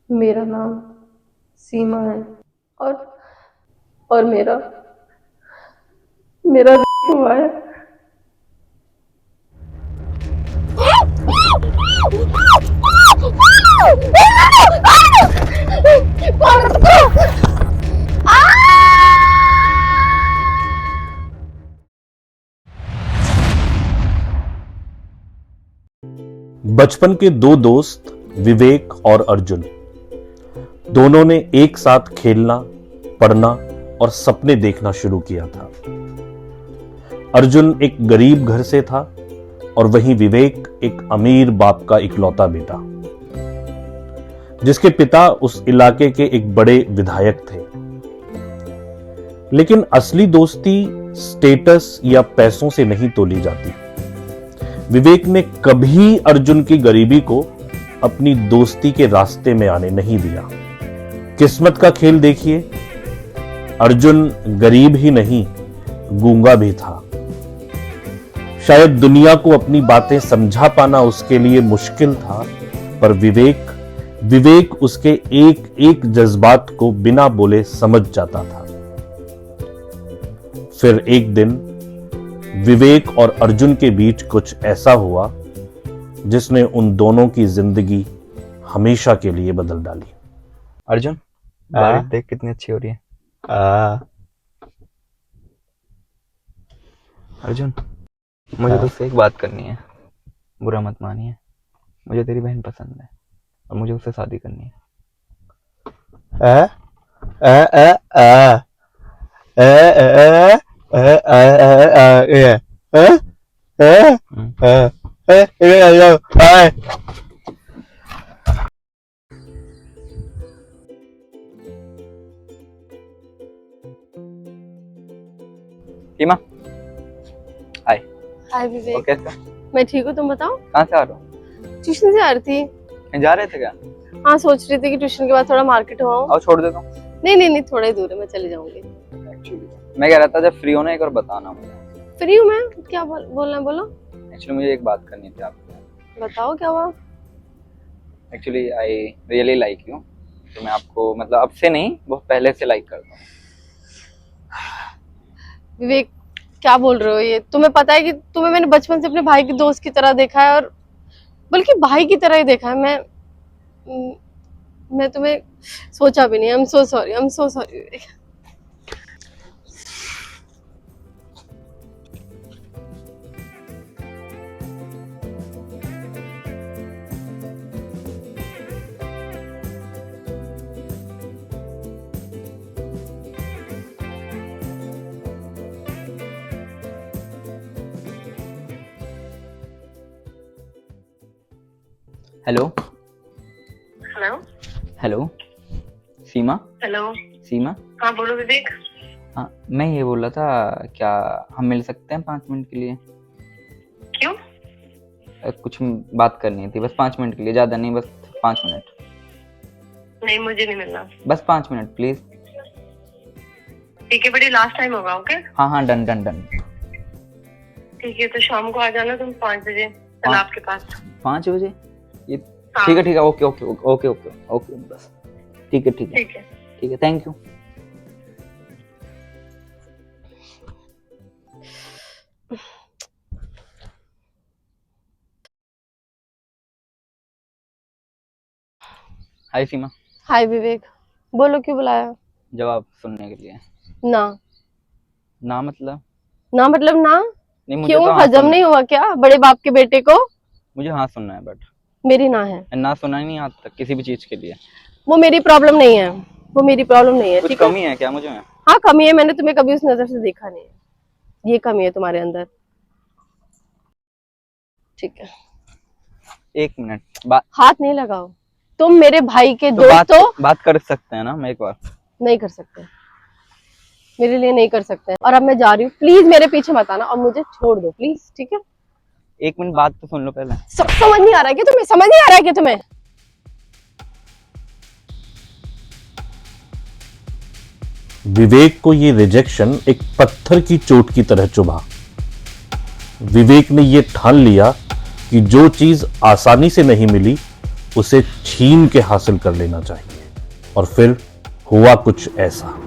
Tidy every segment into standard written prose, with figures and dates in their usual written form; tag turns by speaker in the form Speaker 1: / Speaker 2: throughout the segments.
Speaker 1: मेरा नाम सीमा है और और मेरा मेरा हुआ है।
Speaker 2: बचपन के दो दोस्त विवेक और अर्जुन दोनों ने एक साथ खेलना, पढ़ना और सपने देखना शुरू किया था। अर्जुन एक गरीब घर से था और वहीं विवेक एक अमीर बाप का इकलौता बेटा, जिसके पिता उस इलाके के एक बड़े विधायक थे। लेकिन असली दोस्ती स्टेटस या पैसों से नहीं तोली जाती। विवेक ने कभी अर्जुन की गरीबी को अपनी दोस्ती के रास्ते में आने नहीं दिया। किस्मत का खेल देखिए, अर्जुन गरीब ही नहीं, गूंगा भी था। शायद दुनिया को अपनी बातें समझा पाना उसके लिए मुश्किल था, पर विवेक उसके एक एक जज्बात को बिना बोले समझ जाता था। फिर एक दिन विवेक और अर्जुन के बीच कुछ ऐसा हुआ जिसने उन दोनों की जिंदगी हमेशा के लिए बदल डाली।
Speaker 3: अर्जुन, बारिश देख कितनी अच्छी हो रही है। अर्जुन, मुझे तुझसे एक बात करनी है, बुरा मत मानिए। मुझे तेरी बहन पसंद है और मुझे उससे शादी करनी है। सीमा, हाय।
Speaker 1: हाय विवेक।
Speaker 3: और कैसा?
Speaker 1: मैं ठीक हूँ, तुम बताओ।
Speaker 3: कहाँ से आ रहे हो?
Speaker 1: ट्यूशन से आ रही थी।
Speaker 3: कहीं जा रहे थे क्या?
Speaker 1: हाँ, सोच रही थी कि ट्यूशन के बाद थोड़ा मार्केट हो आऊं।
Speaker 3: और छोड़ देता हूँ।
Speaker 1: नहीं, थोड़ा ही दूर है, मैं चली जाऊंगी।
Speaker 3: एक्चुअली मैं कह रहा था जब फ्री होना एक बार बताना मुझे।
Speaker 1: फ्री हूँ मैं, क्या बोलना है बोलो।
Speaker 3: एक्चुअली मुझे एक बात करनी थी आपसे।
Speaker 1: बताओ क्या हुआ।
Speaker 3: Actually I really like you. तो मैं आपको मतलब अब से नहीं, बहुत पहले से लाइक करता हूँ।
Speaker 1: विवेक, क्या बोल रहे हो ये? तुम्हें पता है कि तुम्हें मैंने बचपन से अपने भाई के दोस्त की तरह देखा है, और बल्कि भाई की तरह ही देखा है। मैं तुम्हें सोचा भी नहीं। I am so sorry Vivek.
Speaker 3: Hello
Speaker 1: hello
Speaker 3: hello Seema.
Speaker 1: Hello.
Speaker 3: Seema,
Speaker 1: हाँ बोलो विवेक।
Speaker 3: हाँ मैं ये बोल रहा था, क्या हम मिल सकते हैं 5 मिनट के लिए?
Speaker 1: क्यों?
Speaker 3: कुछ बात करनी थी, बस 5 मिनट के लिए, ज्यादा नहीं, बस 5 मिनट।
Speaker 1: नहीं, मुझे नहीं मिलना।
Speaker 3: बस 5 मिनट प्लीज।
Speaker 1: ठीक है, बड़ी लास्ट टाइम होगा। ओके,
Speaker 3: हाँ हाँ, डन डन डन।
Speaker 1: ठीक है, तो शाम को आ जाना तुम 5 बजे तालाब के पास।
Speaker 3: 5 बजे? ये
Speaker 1: हाँ।
Speaker 3: ठीक है, okay okay okay okay okay, बस ठीक है ठीक है
Speaker 1: ठीक है।
Speaker 3: ठीक है, थैंक यू। हाय सीमा।
Speaker 1: हाय विवेक, बोलो क्यों बुलाया?
Speaker 3: जवाब सुनने के लिए।
Speaker 1: ना
Speaker 3: ना मतलब?
Speaker 1: ना मतलब ना?
Speaker 3: नहीं, मुझे
Speaker 1: क्यों,
Speaker 3: तो हाँ
Speaker 1: हजम नहीं हुआ क्या बड़े बाप के बेटे को?
Speaker 3: मुझे हाँ सुनना है, बट
Speaker 1: मेरी ना है।
Speaker 3: ना सुना ही नहीं आज तक किसी भी चीज के लिए।
Speaker 1: वो मेरी प्रॉब्लम नहीं है, वो मेरी प्रॉब्लम नहीं है।
Speaker 3: कुछ
Speaker 1: ठीक है?
Speaker 3: कमी है क्या मुझे में?
Speaker 1: हाँ, कमी है। मैंने तुम्हें कभी उस नजर से देखा नहीं है। ये कमी है तुम्हारे अंदर। ठीक है,
Speaker 3: 1 मिनट बात।
Speaker 1: हाथ नहीं लगाओ। तुम मेरे भाई के
Speaker 3: तो
Speaker 1: दोस्त हो।
Speaker 3: बात कर सकते हैं ना, मैं एक बार?
Speaker 1: नहीं कर सकते, मेरे लिए नहीं कर सकते। और अब मैं जा रही हूँ, प्लीज मेरे पीछे मत आना और मुझे छोड़ दो प्लीज। ठीक है?
Speaker 3: 1 मिनट बात तो सुन लो पहले।
Speaker 1: समझ नहीं आ रहा है कि तुम्हें? समझ नहीं आ रहा है कि तुम्हें?
Speaker 2: विवेक को ये रिजेक्शन एक पत्थर की चोट की तरह चुभा। विवेक ने ये ठान लिया कि जो चीज आसानी से नहीं मिली उसे छीन के हासिल कर लेना चाहिए। और फिर हुआ कुछ ऐसा।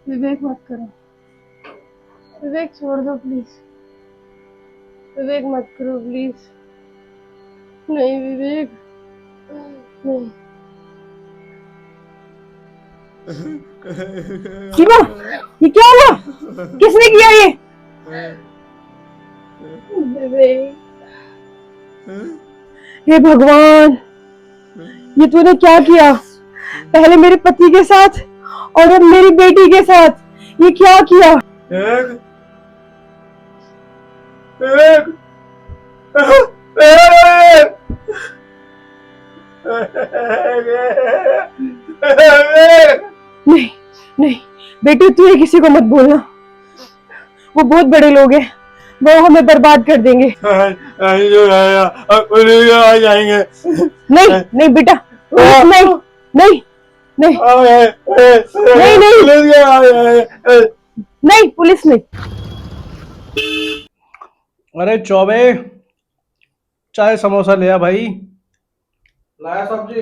Speaker 1: विवेक मत करो, विवेक छोड़ दो प्लीज, विवेक मत करो प्लीज, नहीं विवेक, नहीं।
Speaker 4: सीमा, ये क्या हुआ? किसने किया ये?
Speaker 1: विवेक,
Speaker 4: हे भगवान, ये तूने क्या किया? पहले मेरे पति के साथ और अब मेरी बेटी के साथ, ये क्या किया? नहीं नहीं बेटी, तू ये किसी को मत बोलना, वो बहुत बड़े लोग हैं, वो हमें बर्बाद कर देंगे। नहीं नहीं बेटा, नहीं नहीं नहीं नहीं नहीं नहीं, पुलिस नहीं।
Speaker 5: अरे चौबे, चाय समोसा ले आ भाई।
Speaker 6: लाया सब्जी।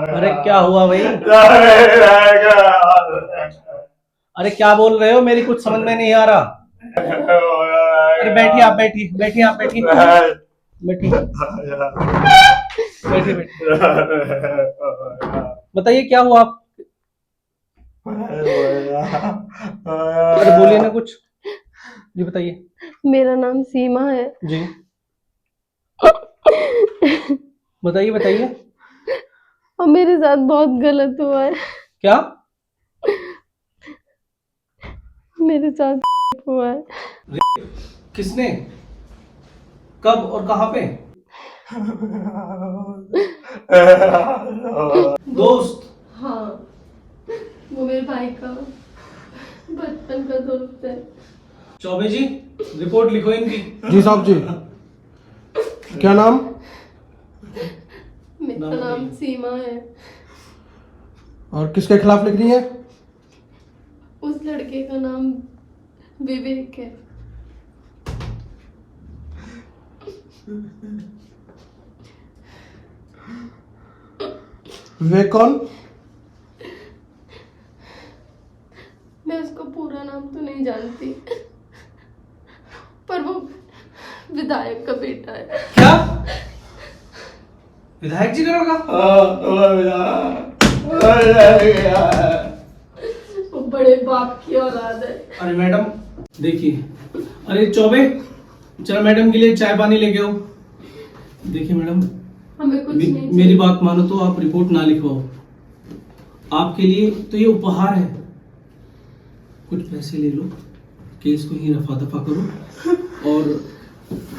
Speaker 5: अरे क्या हुआ भाई? अरे क्या बोल रहे हो? मेरी कुछ समझ में नहीं आ रहा। अरे बैठिए आप, बैठिए आप, बैठिए बताइए क्या हुआ आप? अरे बोलिए ना कुछ, जी बताइए।
Speaker 1: मेरा नाम सीमा है
Speaker 5: जी बताइए बताइए।
Speaker 1: और मेरे साथ बहुत गलत हुआ है,
Speaker 5: क्या?
Speaker 1: मेरे साथ हुआ है।
Speaker 5: किसने, कब और कहाँ पे? दोस्त?
Speaker 1: हाँ, वो मेरे भाई का बचपन का दोस्त है।
Speaker 5: चौबे जी, रिपोर्ट लिखो इनकी।
Speaker 6: जी साहब जी। क्या नाम?
Speaker 1: मेरा नाम सीमा है।
Speaker 6: और किसके खिलाफ लिख रही है?
Speaker 1: उस लड़के का नाम विवेक है।
Speaker 6: विवेक कौन?
Speaker 1: मैं उसका पूरा नाम तो नहीं जानती, पर वो विधायक का बेटा है।
Speaker 5: क्या? विधायक जी का लड़का?
Speaker 1: वो बड़े बाप की औलाद है।
Speaker 5: अरे मैडम देखिए, अरे चौबे चलो मैडम के लिए चाय पानी लेके आओ। देखिए मैडम,
Speaker 1: हमें कुछ नहीं
Speaker 5: मेरी बात मानो तो आप रिपोर्ट ना लिखवाओ, आपके लिए तो ये उपहार है। कुछ पैसे ले लो, केस को ही रफा दफा करो। और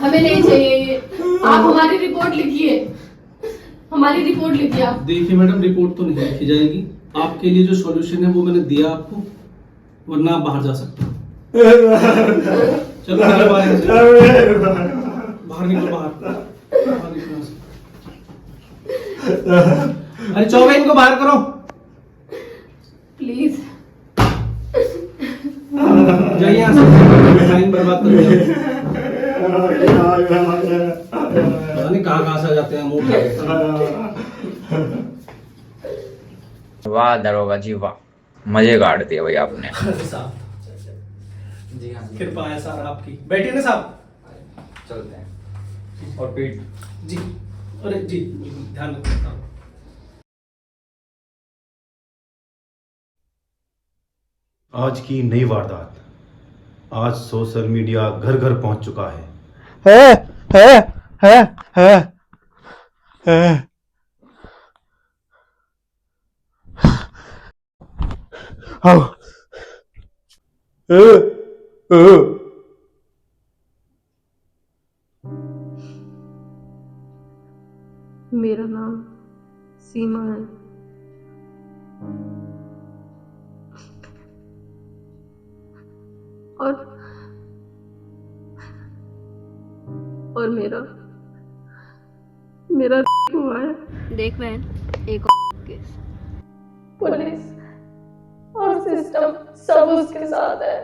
Speaker 1: हमें नहीं चाहिए, आप हमारी रिपोर्ट लिखिए, हमारी रिपोर्ट लिखिए आप।
Speaker 5: देखिए मैडम, रिपोर्ट तो नहीं लिखी जाएगी, आपके लिए जो सॉल्यूशन है वो मैंने दिया आपको, वरना आप बाहर जा सकते हो। चलो निकलो बाहर निकलो, बाहर निकलो। अरे चौबे इनको बाहर करो
Speaker 1: प्लीज।
Speaker 5: जाइए यहाँ से, टाइम बर्बाद कर दिया। पता नहीं कहाँ से आ जाते हैं मूड लगे।
Speaker 7: वाह दरोगा जी वाह, मजे काट दिए भाई आपने।
Speaker 5: जी हाँ, कृपा है सर आपकी। बैठिए ना साहब,
Speaker 3: चलते हैं। और पीठ
Speaker 5: जी। अरे जी ध्यान रखना।
Speaker 8: आज की नई वारदात। आज सोशल मीडिया घर घर पहुंच चुका है।
Speaker 6: है है है है है आओ
Speaker 1: मेरा नाम सीमा है। और मेरा मेरा हुआ है।
Speaker 8: देख बहन, एक और केस।
Speaker 1: पुलिस और सिस्टम सब उसके साथ है,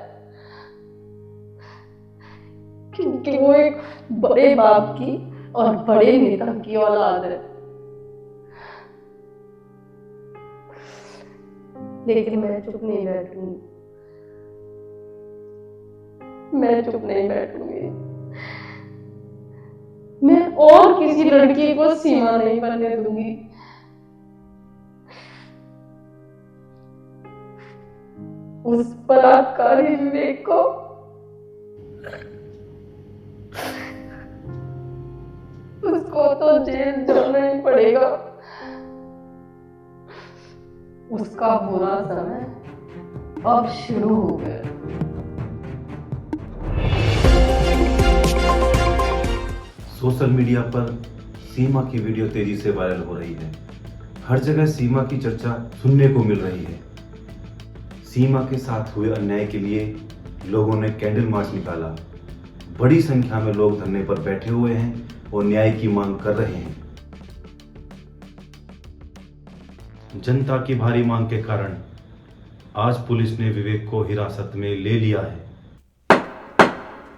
Speaker 1: क्योंकि वो एक बड़े बाप की और बड़े नेता की औलाद है। लेकिन मैं चुप नहीं बैठूंगी, मैं चुप नहीं बैठूंगी। मैं और किसी लड़की को सीमा नहीं बनने दूंगी। उस बलात्कारी विवेक को उसको तो जेल जाना ही पड़ेगा। उसका बुरा समय अब शुरू हो गया।
Speaker 9: सोशल मीडिया पर सीमा की वीडियो तेजी से वायरल हो रही है। हर जगह सीमा की चर्चा सुनने को मिल रही है। सीमा के साथ हुए अन्याय के लिए लोगों ने कैंडल मार्च निकाला। बड़ी संख्या में लोग धरने पर बैठे हुए हैं और न्याय की मांग कर रहे हैं। जनता की भारी मांग के कारण आज पुलिस ने विवेक को हिरासत में ले लिया है।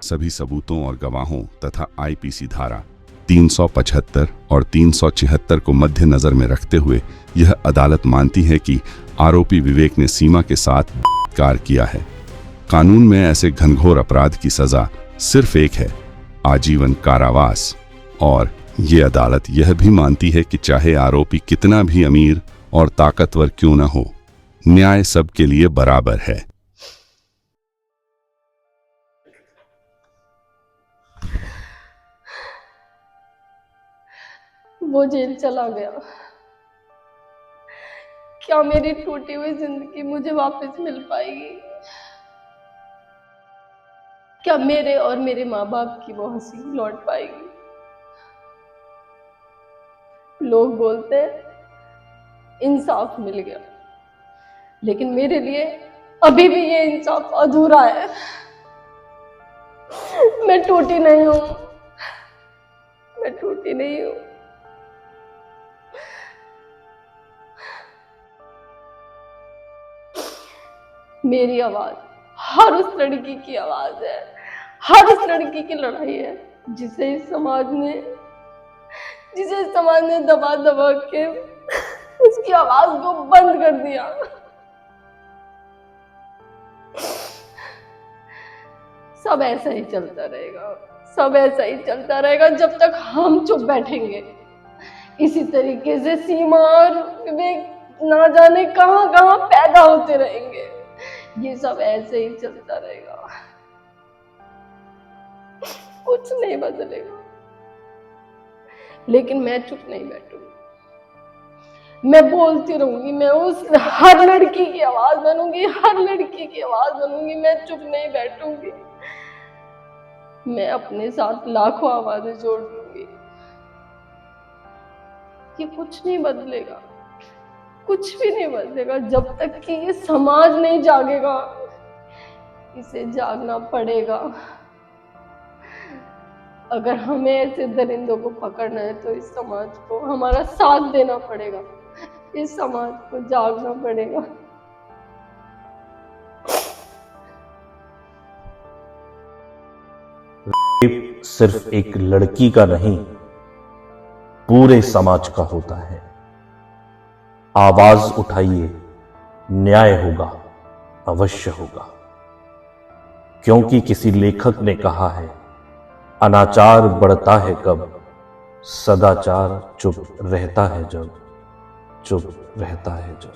Speaker 10: सभी सबूतों और गवाहों तथा आईपीसी धारा 375 और 376 को मद्देनजर में रखते हुए यह अदालत मानती है कि आरोपी विवेक ने सीमा के साथ बलात्कार किया है। कानून में ऐसे घनघोर अपराध की सजा सिर्फ एक है, आजीवन कारावास। और ये अदालत यह भी मानती है कि चाहे आरोपी कितना भी अमीर और ताकतवर क्यों न हो, न्याय सबके लिए बराबर है।
Speaker 1: वो जेल चला गया। क्या मेरी टूटी हुई जिंदगी मुझे वापस मिल पाएगी? क्या मेरे और मेरे माँ बाप की वो हंसी लौट पाएगी? लोग बोलते हैं इंसाफ मिल गया, लेकिन मेरे लिए अभी भी ये इंसाफ अधूरा है। मैं टूटी नहीं हूं, मैं टूटी नहीं हूं। मेरी आवाज हर उस लड़की की आवाज है, हर उस लड़की की लड़ाई है जिसे इस समाज ने दबा दबा के उसकी आवाज को बंद कर दिया। सब ऐसा ही चलता रहेगा, सब ऐसा ही चलता रहेगा जब तक हम चुप बैठेंगे। इसी तरीके से सीमा और विवेक ना जाने कहां कहां पैदा होते रहेंगे। ये सब ऐसे ही चलता रहेगा, कुछ नहीं बदलेगा। लेकिन मैं चुप नहीं बैठूंगी, मैं बोलती रहूंगी। मैं उस हर लड़की की आवाज बनूंगी, हर लड़की की आवाज बनूंगी। मैं चुप नहीं बैठूंगी। मैं अपने साथ लाखों आवाजें जोड़ लूंगी। ये कुछ नहीं बदलेगा, कुछ भी नहीं बदलेगा जब तक कि ये समाज नहीं जागेगा। इसे जागना पड़ेगा। अगर हमें ऐसे दरिंदों को पकड़ना है तो इस समाज को हमारा साथ देना पड़ेगा, इस समाज को जागना पड़ेगा।
Speaker 2: रेप सिर्फ एक लड़की का नहीं, पूरे समाज का होता है। आवाज उठाइए, न्याय होगा, अवश्य होगा। क्योंकि किसी लेखक ने कहा है, अनाचार बढ़ता है कब, सदाचार चुप रहता है जब, चुप रहता है जब।